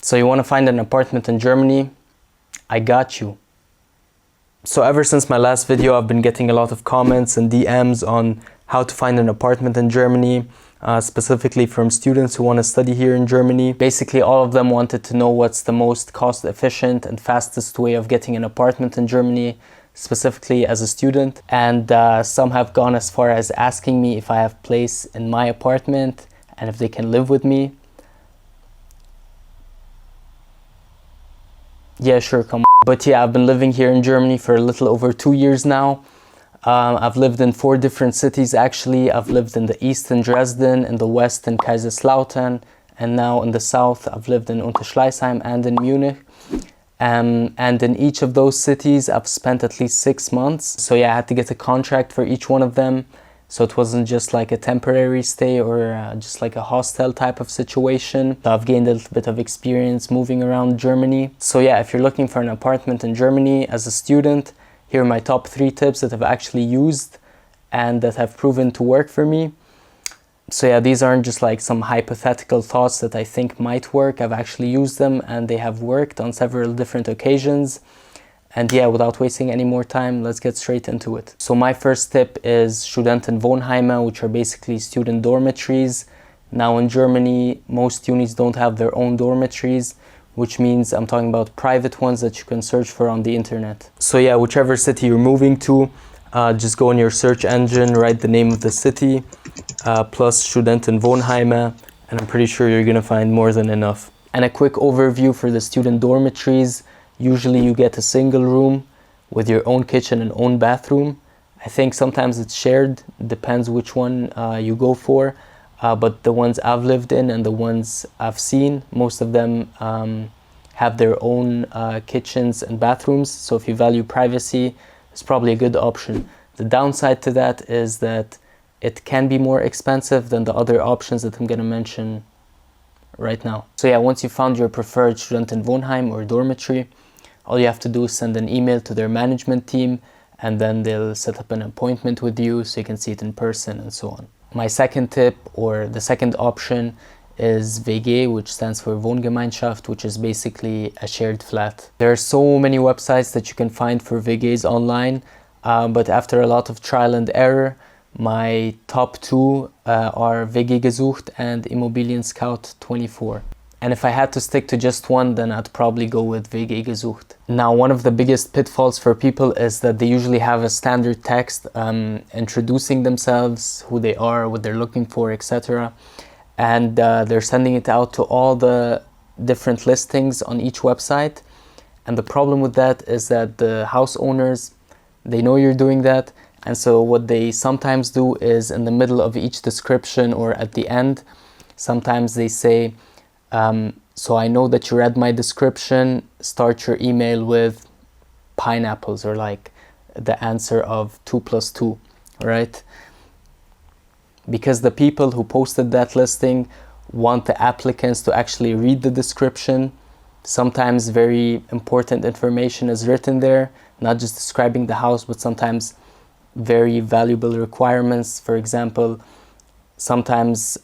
So you want to find an apartment in Germany? I got you. So ever since my last video, I've been getting a lot of comments and DMs on how to find an apartment in Germany, specifically from students who want to study here in Germany. Basically, all of them wanted to know what's the most cost efficient and fastest way of getting an apartment in Germany, specifically as a student. And some have gone as far as asking me if I have place in my apartment and if they can live with me. Yeah, sure, come on. But yeah, I've been living here in Germany for a little over 2 years now. I've lived in 4 different cities actually. I've lived in the east in Dresden, in the west in Kaiserslautern, and now in the south I've lived in Unterschleißheim and in Munich. And in each of those cities I've spent at least 6 months. So yeah, I had to get a contract for each one of them. So it wasn't just like a temporary stay or just like a hostel type of situation. So I've gained a little bit of experience moving around Germany. So yeah, if you're looking for an apartment in Germany as a student, here are my top 3 tips that I've actually used and that have proven to work for me. So yeah, these aren't just like some hypothetical thoughts that I think might work. I've actually used them and they have worked on several different occasions. And yeah, without wasting any more time, let's get straight into it. So my first tip is Studentenwohnheime, which are basically student dormitories. Now in Germany, most unis don't have their own dormitories, which means I'm talking about private ones that you can search for on the internet. So yeah, whichever city you're moving to, just go in your search engine, write the name of the city, plus Studentenwohnheime, and I'm pretty sure you're gonna find more than enough. And a quick overview for the student dormitories. Usually you get a single room with your own kitchen and own bathroom. I think sometimes it's shared, depends which one you go for. But the ones I've lived in and the ones I've seen, most of them have their own kitchens and bathrooms. So if you value privacy, it's probably a good option. The downside to that is that it can be more expensive than the other options that I'm gonna mention right now. So yeah, once you found your preferred Studentenwohnheim or dormitory, all you have to do is send an email to their management team and then they'll set up an appointment with you so you can see it in person and so on. My second tip, or the second option, is WG, which stands for Wohngemeinschaft, which is basically a shared flat. There are so many websites that you can find for WGs online, but after a lot of trial and error, my top 2 are WG Gesucht and Immobilien Scout 24. And if I had to stick to just one, then I'd probably go with WG Gesucht. Now, one of the biggest pitfalls for people is that they usually have a standard text introducing themselves, who they are, what they're looking for, etc. And they're sending it out to all the different listings on each website. And the problem with that is that the house owners, they know you're doing that. And so what they sometimes do is in the middle of each description or at the end, sometimes they say, so I know that you read my description, start your email with pineapples, or like the answer of 2 plus 2, right? Because the people who posted that listing want the applicants to actually read the description. Sometimes very important information is written there, not just describing the house, but sometimes very valuable requirements. For example, sometimes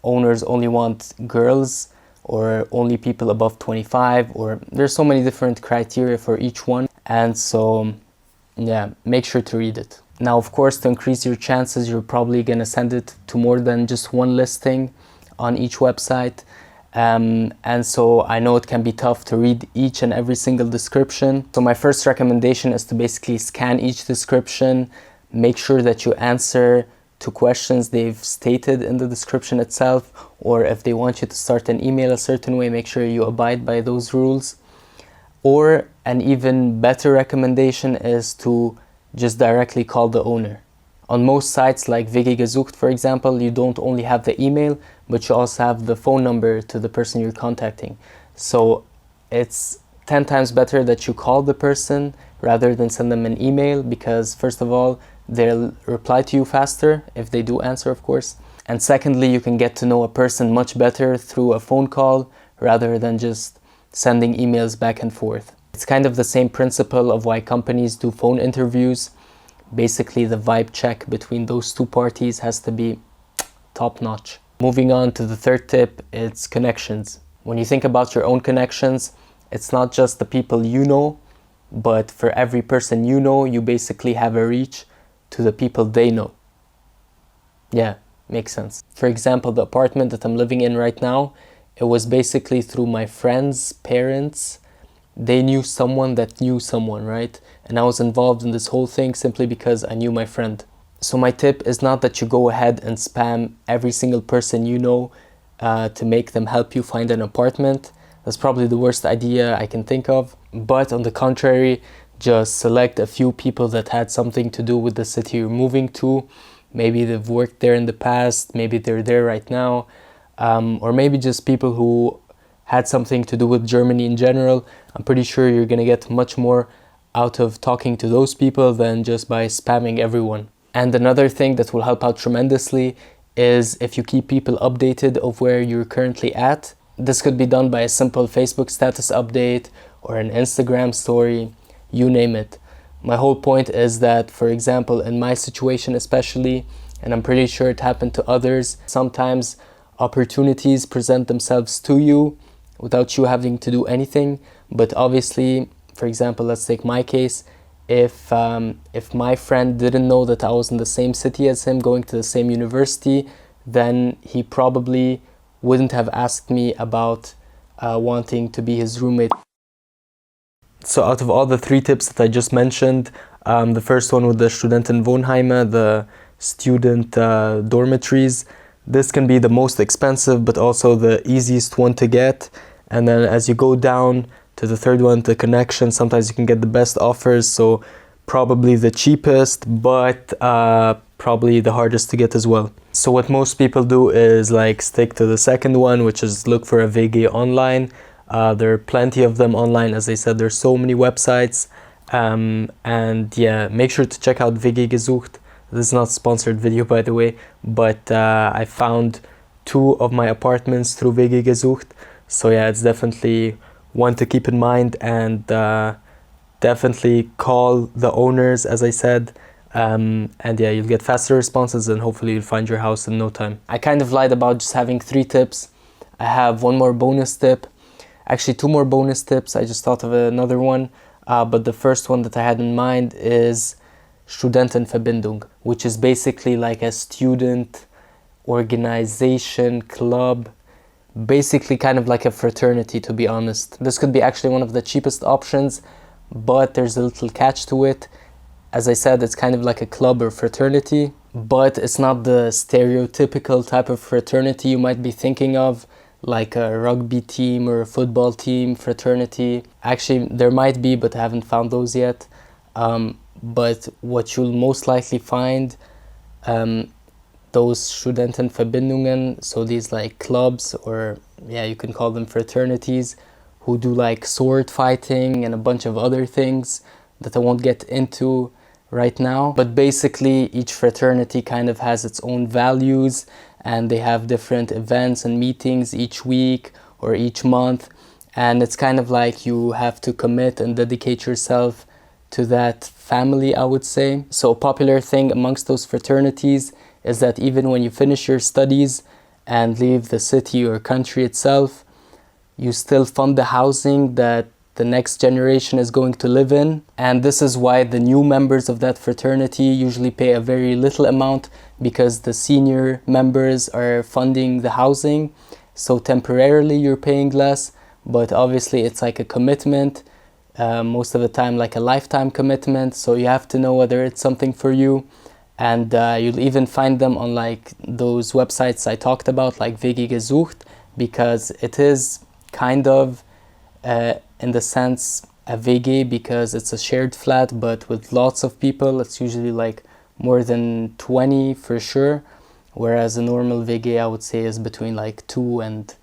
owners only want girls or only people above 25, or there's so many different criteria for each one. And so yeah, make sure to read it. Now, of course, to increase your chances, you're probably gonna send it to more than just one listing on each website. And so I know it can be tough to read each and every single description. So my first recommendation is to basically scan each description, make sure that you answer to questions they've stated in the description itself, or if they want you to start an email a certain way, make sure you abide by those rules. Or an even better recommendation is to just directly call the owner. On most sites like WG Gesucht, for example, you don't only have the email, but you also have the phone number to the person you're contacting. So it's 10 times better that you call the person rather than send them an email, because first of all, they'll reply to you faster if they do answer, of course. And secondly, you can get to know a person much better through a phone call rather than just sending emails back and forth. It's kind of the same principle of why companies do phone interviews. Basically, the vibe check between those two parties has to be top notch. Moving on to the third tip, it's connections. When you think about your own connections, it's not just the people you know, but for every person you know, you basically have a reach to the people they know. Yeah, makes sense. For example, the apartment that I'm living in right now, it was basically through my friend's parents. They knew someone that knew someone, right? And I was involved in this whole thing simply because I knew my friend. So my tip is not that you go ahead and spam every single person you know to make them help you find an apartment. That's probably the worst idea I can think of. But on the contrary, just select a few people that had something to do with the city you're moving to. Maybe they've worked there in the past, maybe they're there right now, or maybe just people who had something to do with Germany in general. I'm pretty sure you're gonna get much more out of talking to those people than just by spamming everyone. And another thing that will help out tremendously is if you keep people updated of where you're currently at. This could be done by a simple Facebook status update or an Instagram story, you name it. My whole point is that, for example, in my situation especially, and I'm pretty sure it happened to others, sometimes opportunities present themselves to you without you having to do anything. But obviously, for example, let's take my case. If my friend didn't know that I was in the same city as him, going to the same university, then he probably wouldn't have asked me about wanting to be his roommate. So out of all the 3 tips that I just mentioned, the first one with the Studentenwohnheime, the student dormitories, this can be the most expensive but also the easiest one to get. And then as you go down to the third one, the connection, sometimes you can get the best offers, so probably the cheapest, but probably the hardest to get as well. So what most people do is like stick to the second one, which is look for a WG online. There are plenty of them online. As I said, there's so many websites, and yeah, make sure to check out WG gesucht. This is not a sponsored video, by the way, but I found 2 of my apartments through WG gesucht. So yeah, it's definitely one to keep in mind, and definitely call the owners, as I said, and yeah, you'll get faster responses and hopefully you'll find your house in no time. I kind of lied about just having 3 tips. I have one more bonus tip. Actually, 2 more bonus tips. I just thought of another one. But the first one that I had in mind is Studentenverbindung, which is basically like a student organization, club, basically kind of like a fraternity, to be honest. This could be actually one of the cheapest options, but there's a little catch to it. As I said, it's kind of like a club or fraternity, but it's not the stereotypical type of fraternity you might be thinking of, like a rugby team or a football team fraternity. Actually, there might be, but I haven't found those yet. But what you'll most likely find, those Studentenverbindungen, so these like clubs, or yeah, you can call them fraternities, who do like sword fighting and a bunch of other things that I won't get into right now. But basically, each fraternity kind of has its own values, and they have different events and meetings each week or each month, and it's kind of like you have to commit and dedicate yourself to that family, I would say. So a popular thing amongst those fraternities is that even when you finish your studies and leave the city or country itself, you still fund the housing that the next generation is going to live in. And this is why the new members of that fraternity usually pay a very little amount, because the senior members are funding the housing. So temporarily you're paying less, but obviously it's like a commitment, most of the time like a lifetime commitment. So you have to know whether it's something for you. And you'll even find them on like those websites I talked about, like WG gesucht, because it is kind of in the sense a WG, because it's a shared flat but with lots of people. It's usually like more than 20 for sure, whereas a normal WG I would say is between like 2 and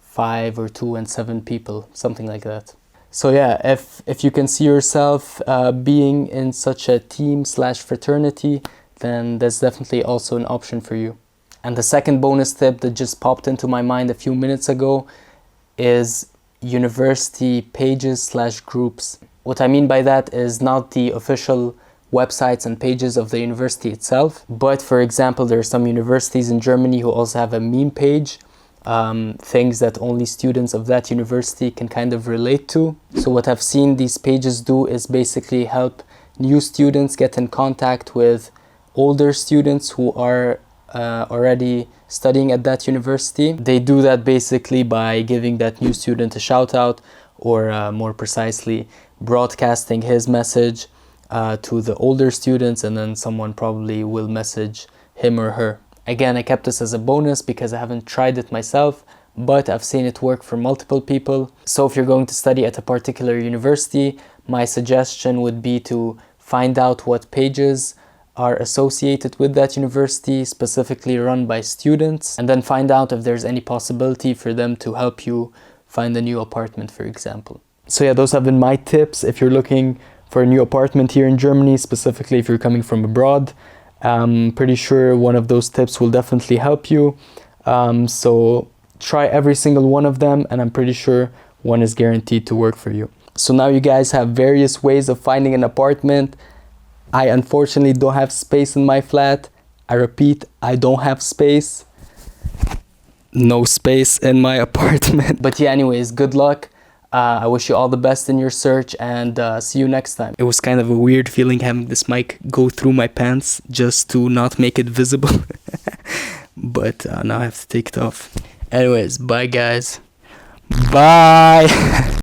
5 or 2 and 7 people, something like that. So yeah, if you can see yourself being in such a team slash fraternity, then that's definitely also an option for you. And the second bonus tip that just popped into my mind a few minutes ago is university pages slash groups. What I mean by that is not the official websites and pages of the university itself, but for example, there are some universities in Germany who also have a meme page. things that only students of that university can kind of relate to. So what I've seen these pages do is basically help new students get in contact with older students who are already studying at that university. They do that basically by giving that new student a shout out, or more precisely broadcasting his message to the older students, and then someone probably will message him or her. Again, I kept this as a bonus because I haven't tried it myself, but I've seen it work for multiple people. So if you're going to study at a particular university, my suggestion would be to find out what pages are associated with that university, specifically run by students, and then find out if there's any possibility for them to help you find a new apartment, for example. So yeah, those have been my tips if you're looking for a new apartment here in Germany, specifically if you're coming from abroad. I'm pretty sure one of those tips will definitely help you. So try every single one of them, and I'm pretty sure one is guaranteed to work for you. So now you guys have various ways of finding an apartment. I unfortunately don't have space in my flat. I repeat, I don't have space. No space in my apartment. But yeah, anyways, good luck. I wish you all the best in your search, and see you next time. It was kind of a weird feeling having this mic go through my pants just to not make it visible. But now I have to take it off. Anyways, bye guys. Bye.